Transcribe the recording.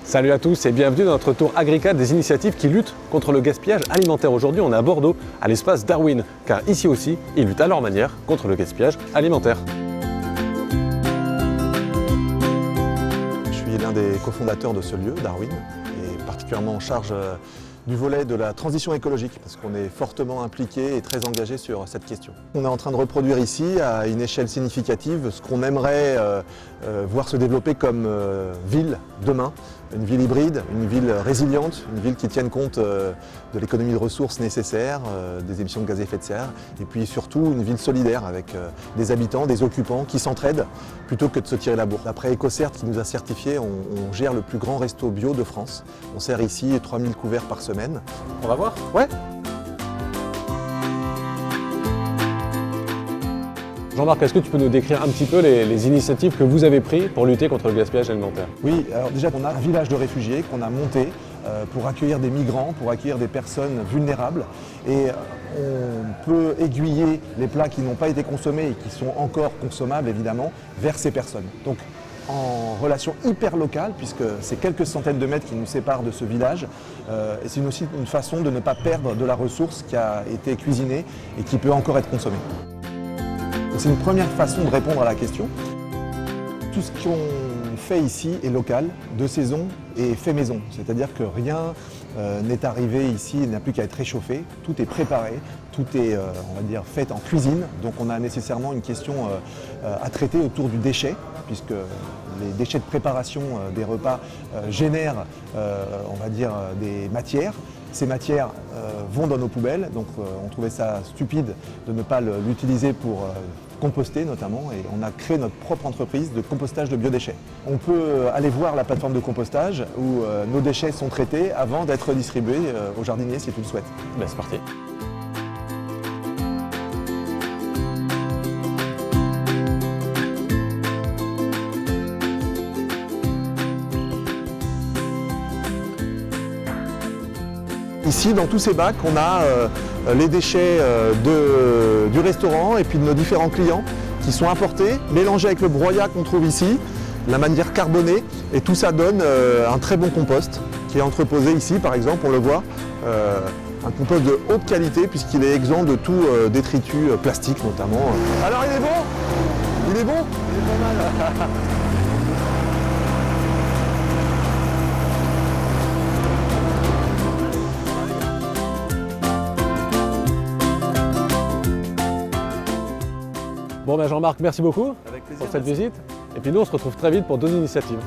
Salut à tous et bienvenue dans notre tour Agrica des initiatives qui luttent contre le gaspillage alimentaire. Aujourd'hui, on est à Bordeaux, à l'espace Darwin, car ici aussi, ils luttent à leur manière contre le gaspillage alimentaire. Je suis l'un des cofondateurs de ce lieu, Darwin, et particulièrement en charge du volet de la transition écologique, parce qu'on est fortement impliqué et très engagé sur cette question. On est en train de reproduire ici, à une échelle significative, ce qu'on aimerait voir se développer comme ville demain. Une ville hybride, une ville résiliente, une ville qui tienne compte de l'économie de ressources nécessaires, des émissions de gaz à effet de serre, et puis surtout une ville solidaire avec des habitants, des occupants qui s'entraident plutôt que de se tirer la bourre. D'après EcoCert qui nous a certifié, on gère le plus grand resto bio de France. On sert ici 3000 couverts par semaine. On va voir? Ouais. Jean-Marc, est-ce que tu peux nous décrire un petit peu les initiatives que vous avez prises pour lutter contre le gaspillage alimentaire? Oui, alors déjà on a un village de réfugiés qu'on a monté pour accueillir des migrants, pour accueillir des personnes vulnérables. Et on peut aiguiller les plats qui n'ont pas été consommés et qui sont encore consommables évidemment vers ces personnes. Donc en relation hyper locale, puisque c'est quelques centaines de mètres qui nous séparent de ce village. Et c'est aussi une façon de ne pas perdre de la ressource qui a été cuisinée et qui peut encore être consommée. C'est une première façon de répondre à la question. Tout ce qu'on fait ici est local, de saison et fait maison. C'est-à-dire que rien n'est arrivé ici, il n'a plus qu'à être réchauffé. Tout est préparé, tout est on va dire, fait en cuisine. Donc on a nécessairement une question à traiter autour du déchet, puisque les déchets de préparation des repas génèrent on va dire, des matières. Ces matières vont dans nos poubelles, donc on trouvait ça stupide de ne pas l'utiliser pour composter notamment, et on a créé notre propre entreprise de compostage de biodéchets. On peut aller voir la plateforme de compostage où nos déchets sont traités avant d'être distribués aux jardiniers si tu le souhaites. Ben, c'est parti. Ici, dans tous ces bacs, on a les déchets du restaurant et puis de nos différents clients qui sont apportés, mélangés avec le broyat qu'on trouve ici, la manière carbonée, et tout ça donne un très bon compost qui est entreposé ici, par exemple, on le voit, un compost de haute qualité puisqu'il est exempt de tout détritus plastique notamment. Alors il est bon? Il est bon? Il est pas mal. Bon ben Jean-Marc, merci beaucoup Avec plaisir, pour cette merci. visite. Et puis nous, on se retrouve très vite pour d'autres initiatives.